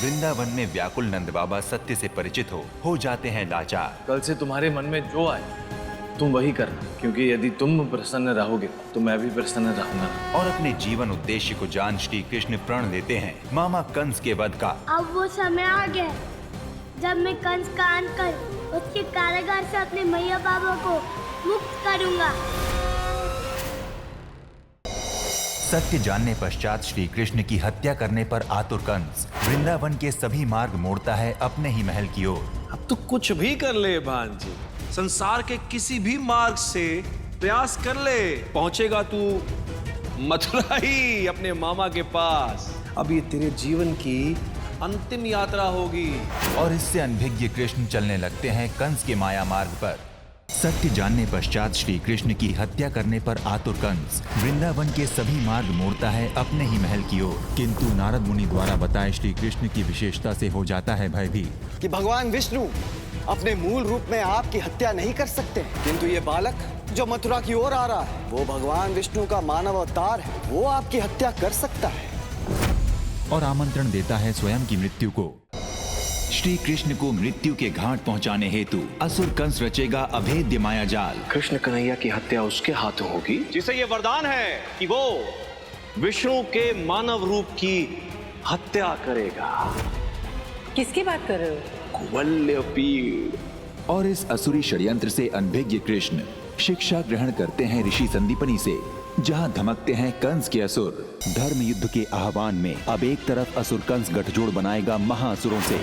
वृंदावन में व्याकुल नंद बाबा सत्य से परिचित हो जाते हैं लाचार। कल से तुम्हारे मन में जो आए तुम वही करना, क्योंकि यदि तुम प्रसन्न रहोगे तो मैं भी प्रसन्न रहूंगा। और अपने जीवन उद्देश्य को जान श्री कृष्ण प्रण लेते हैं मामा कंस के वध का। अब वो समय आ गया जब मैं कंस का अंत कर उसके कारागार से अपने मैया बाबा को मुक्त करूंगा। सत्य जानने पश्चात श्री कृष्ण की हत्या करने पर आतुर कंस वृंदावन के सभी मार्ग मोड़ता है अपने ही महल की ओर। अब तो कुछ भी कर ले भांजी, संसार के किसी भी मार्ग से प्रयास कर ले, पहुंचेगा तू मथुरा ही अपने मामा के पास। अब ये तेरे जीवन की अंतिम यात्रा होगी। और इससे अनभिज्ञ कृष्ण चलने लगते हैं कंस के माया मार्ग पर। सत्य जानने पश्चात श्री कृष्ण की हत्या करने पर आतुर कंस वृंदावन के सभी मार्ग मोड़ता है अपने ही महल की ओर। किंतु नारद मुनि द्वारा बताए श्री कृष्ण की विशेषता से हो जाता है भयभीत कि भगवान विष्णु अपने मूल रूप में आपकी हत्या नहीं कर सकते, किंतु ये बालक जो मथुरा की ओर आ रहा है वो भगवान विष्णु का मानव अवतार है, वो आपकी हत्या कर सकता है। और आमंत्रण देता है स्वयं की मृत्यु को। श्री कृष्ण को मृत्यु के घाट पहुंचाने हेतु असुर कंस रचेगा अभेद्य माया जाल। कृष्ण कन्हैया की हत्या उसके हाथों होगी जिसे ये वरदान है कि वो विष्णु के मानव रूप की हत्या करेगा। किसकी बात कर रहे हो? कुवल्यपीड़। और इस असुरी षड्यंत्र से अनभिज्ञ कृष्ण शिक्षा ग्रहण करते हैं ऋषि संदीपनी से, जहां धमकते हैं कंस के असुर। धर्म युद्ध के आह्वान में अब एक तरफ असुर कंस गठजोड़ बनाएगा महाअसुरों से,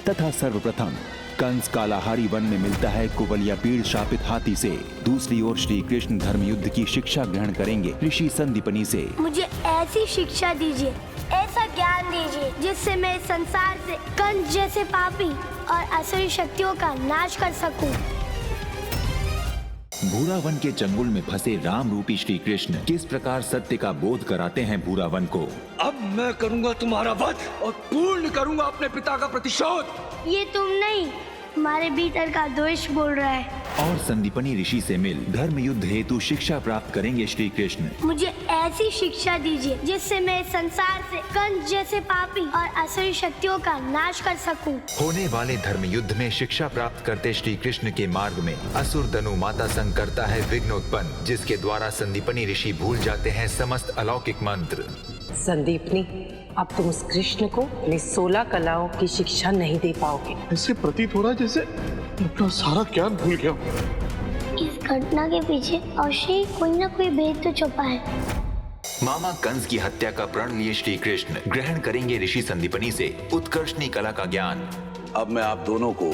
तथा सर्वप्रथम कंस कालाहारी वन में मिलता है कुवलयापीड़ शापित हाथी से। दूसरी ओर श्री कृष्ण धर्म युद्ध की शिक्षा ग्रहण करेंगे ऋषि संदीपनी से। मुझे ऐसी शिक्षा दीजिए, ऐसा ज्ञान दीजिए जिससे मैं इस संसार से कंस जैसे पापी और असुरी शक्तियों का नाश कर सकूं। भूरा वन के चंगुल में फंसे राम रूपी श्री कृष्ण किस प्रकार सत्य का बोध कराते हैं भूरा वन को। अब मैं करूंगा तुम्हारा वध और पूर्ण करूंगा अपने पिता का प्रतिशोध। ये तुम नहीं, हमारे भीतर का द्वेष बोल रहा है। और संदीपनी ऋषि से मिल धर्म युद्ध हेतु शिक्षा प्राप्त करेंगे श्री कृष्ण। मुझे ऐसी शिक्षा दीजिए जिससे मैं इस संसार से कंस जैसे पापी और असुरी शक्तियों का नाश कर सकूं। होने वाले धर्म युद्ध में शिक्षा प्राप्त करते श्री कृष्ण के मार्ग में असुर धनु माता संग करता है विघ्नोत्पन्न, जिसके द्वारा संदीपनी ऋषि भूल जाते हैं समस्त अलौकिक मंत्र। संदीपनी, अब तुम उस कृष्ण को अपनी 16 कलाओं की शिक्षा नहीं दे पाओगे। ऐसे प्रतीत हो रहा है जैसे अपना सारा ज्ञान भूल गया। इस घटना के पीछे अवश्य ही कोई न कोई भेद तो छुपा है। मामा कंस की हत्या का प्रण लिए श्री कृष्ण ग्रहण करेंगे ऋषि संदीपनी से उत्कर्षणी कला का ज्ञान। अब मैं आप दोनों को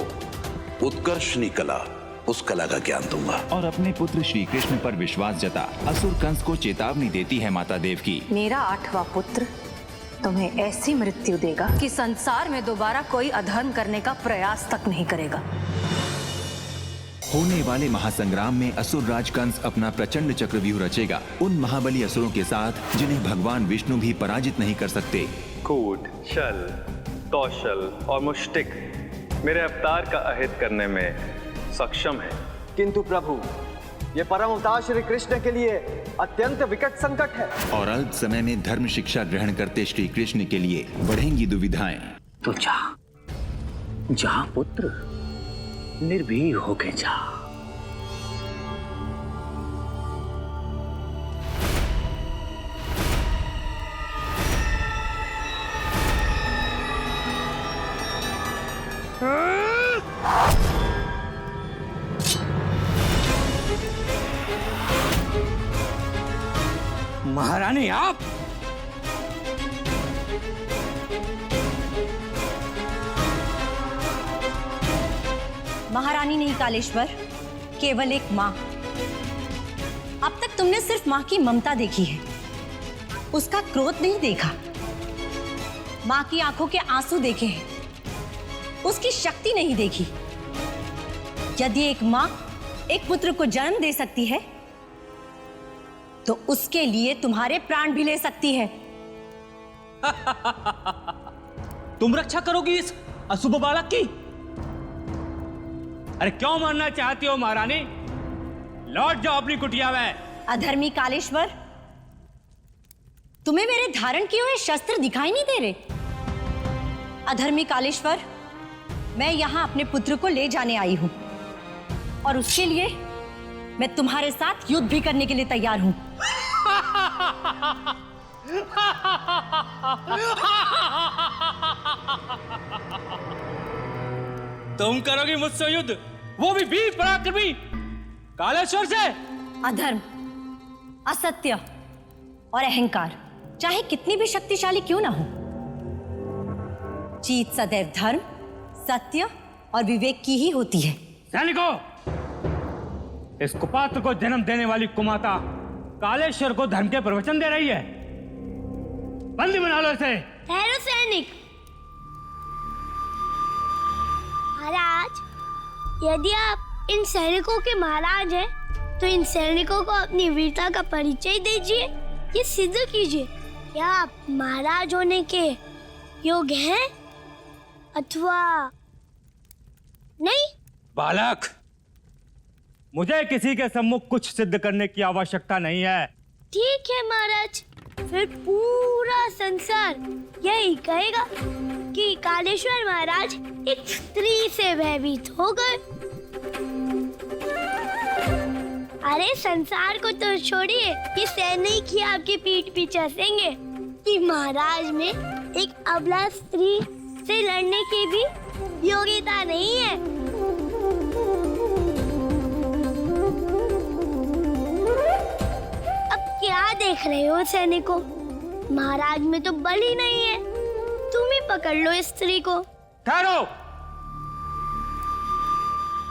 उत्कर्षणी कला, उस कला का ज्ञान दूंगा। और अपने पुत्र श्री कृष्ण पर विश्वास जता असुर कंस को चेतावनी देती है माता देव की। मेरा 8वां पुत्र तुम्हें ऐसी मृत्यु देगा कि संसार में दोबारा कोई अधर्म करने का प्रयास तक नहीं करेगा। होने वाले महासंग्राम में असुर राज कंस अपना प्रचंड चक्रव्यूह रचेगा उन महाबली असुरों के साथ जिन्हें भगवान विष्णु भी पराजित नहीं कर सकते। कूट, छल, कौशल और मुष्टिक मेरे अवतार का अहित करने में सक्षम है। किंतु प्रभु, ये परम अवतार श्री कृष्ण के लिए अत्यंत विकट संकट है। और अल्प समय में धर्म शिक्षा ग्रहण करते श्री कृष्ण के लिए बढ़ेंगी दुविधाएं। तो जा पुत्र, निर्भीक होके जा। महारानी आप? महारानी नहीं कालेश्वर, केवल एक माँ। अब तक तुमने सिर्फ माँ की ममता देखी है, उसका क्रोध नहीं देखा। माँ की आंखों के आंसू देखे हैं, उसकी शक्ति नहीं देखी। यदि एक माँ एक पुत्र को जन्म दे सकती है तो उसके लिए तुम्हारे प्राण भी ले सकती है। तुम रक्षा करोगी इस अशुभ बालक की? अरे क्यों मारना चाहती हो महारानी? लौट जाओ अपनी कुटिया में। अधर्मी कालेश्वर, तुम्हें मेरे धारण किए हुए शस्त्र दिखाई नहीं दे रहे? अधर्मी कालेश्वर, मैं यहाँ अपने पुत्र को ले जाने आई हूँ और उसके लिए मैं तुम्हारे साथ युद्ध भी करने के लिए तैयार हूँ। तुम करोगी मुझसे युद्ध, वो भी वीर पराक्रमी कालेश्वर से? अधर्म, असत्य और अहंकार चाहे कितनी भी शक्तिशाली क्यों ना हो, जीत सदैव धर्म, सत्य और विवेक की ही होती है। सैनिकों, इस कुपात्र को जन्म देने वाली कुमाता कालेश्वर को धर्म के प्रवचन दे रही है। बंदी बना लो इसे। ठहरो सैनिक। महाराज, यदि आप इन सैनिकों के महाराज हैं, तो इन सैनिकों को अपनी वीरता का परिचय दीजिए। ये सिद्ध कीजिए, क्या आप महाराज होने के योग्य हैं अथवा नहीं? बालक, मुझे किसी के सम्मुख कुछ सिद्ध करने की आवश्यकता नहीं है। ठीक है महाराज, फिर पूरा संसार यही कहेगा कि कालेश्वर महाराज एक स्त्री से भयभीत हो गए। अरे संसार को तो छोड़िए, ये सैनिक ही आपकी पीठ पीछे हंसेंगे कि महाराज में एक अबला स्त्री से लड़ने की भी योग्यता नहीं है। अब क्या देख रहे हो सैनिकों? महाराज में तो बल ही नहीं है, तुम ही पकड़ लो इस स्त्री को। ठहरो।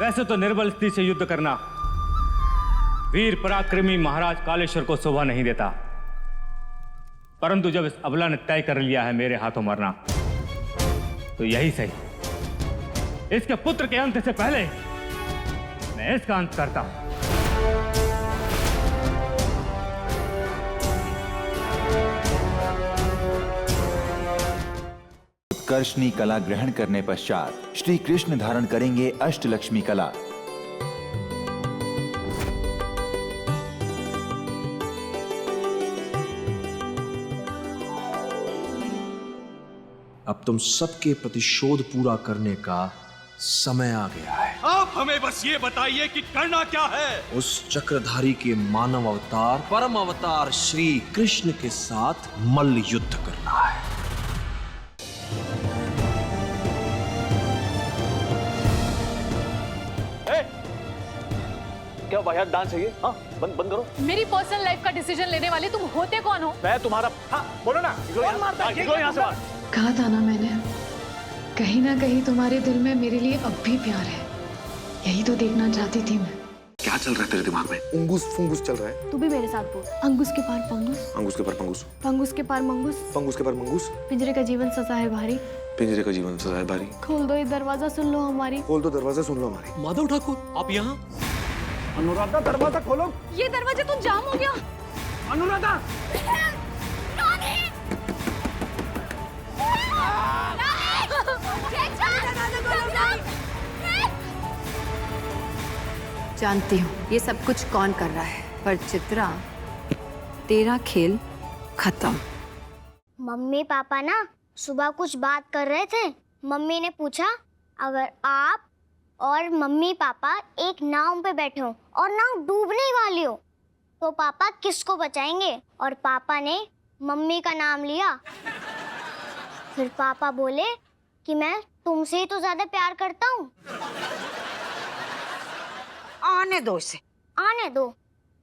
वैसे तो निर्बल स्त्री से युद्ध करना वीर पराक्रमी महाराज कालेश्वर को शोभा नहीं देता, परंतु जब इस अबला ने तय कर लिया है मेरे हाथों मरना, तो यही सही, इसके पुत्र के अंत से पहले मैं इसका अंत करता हूं। उत्कर्षणी कला ग्रहण करने पश्चात श्री कृष्ण धारण करेंगे अष्टलक्ष्मी कला। अब तुम सबके प्रतिशोध पूरा करने का समय आ गया है। आप हमें बस ये बताइए कि करना क्या है। उस चक्रधारी के मानव अवतार परम अवतार श्री कृष्ण के साथ मल्ल युद्ध करना है। क्या वाहियात डांस है ये? हाँ, बंद करो। मेरी पर्सनल लाइफ का डिसीजन लेने वाले तुम होते कौन हो? मैं तुम्हारा। हाँ, बोलो ना। निकलो यहाँ से बाहर। कहा था ना मैंने, कहीं ना कहीं तुम्हारे दिल में मेरे लिए अब भी प्यार है। यही तो देखना चाहती थी मैं। क्या चल रहा है तेरे दिमाग में? उंगुस फुंगुस चल रहा है। तू भी मेरे साथ बोल। अंगुस के पार पंगुस, अंगुस के पार पंगुस, पंगुस के पार मंगुस, पंगुस के पार मंगूस। पिंजरे का जीवन सजा है भारी, पिंजरे का जीवन सजा है भारी। खोल दो ये दरवाजा, सुन लो हमारी। खोल दो दरवाजा, सुन लो हमारी। माधव ठाकुर, आप यहाँ? अनुराधा, दरवाजा खोलो। ये दरवाजा तो जाम हो गया। अनुराधा, जानती हूँ ये सब कुछ कौन कर रहा है, पर चित्रा तेरा खेल खत्म। मम्मी पापा ना सुबह कुछ बात कर रहे थे। मम्मी ने पूछा, अगर आप और मम्मी पापा एक नाव पे बैठे हो और नाव डूबने ही वाली हो, तो पापा किसको बचाएंगे? और पापा ने मम्मी का नाम लिया। फिर पापा बोले कि मैं तुमसे ही तो ज्यादा प्यार करता हूँ। आने दो इसे, आने दो,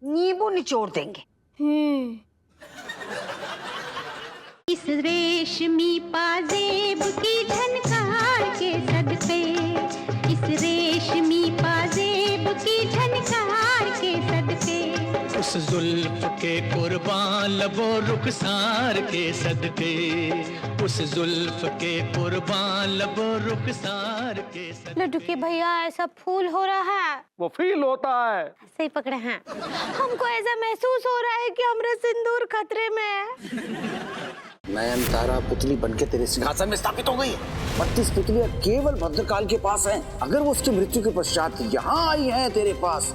नींबू निचोड़ देंगे। इस रेशमी पाजेब की झनकार के सदके, इस रेशमी पाजेब की झनकार के सदके, उस जुल्फ के कुर्बान लबो रुखसार के सदके, उस जुल्फ के कुर्बान लबो रुखसार के सदके। लड्डू के भैया ऐसा फूल हो रहा है। वो फील होता है। सही पकड़े हैं। हमको ऐसा महसूस हो रहा है कि हमारा सिंदूर खतरे में है। नयनतारा पुतली बनके तेरे सिंहासन में स्थापित हो गई है। 32 पुतलियां केवल भद्रकाल के पास हैं। अगर वो उसकी मृत्यु के पश्चात यहाँ आई हैं तेरे पास,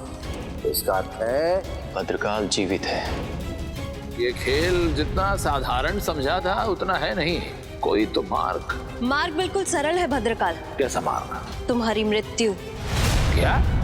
तो इसका अर्थ है भद्रकाल जीवित है। ये खेल जितना साधारण समझा था उतना है नहीं। कोई तो मार्ग। मार्ग बिल्कुल सरल है भद्रकाल। कैसा मार्ग? तुम्हारी मृत्यु। क्या?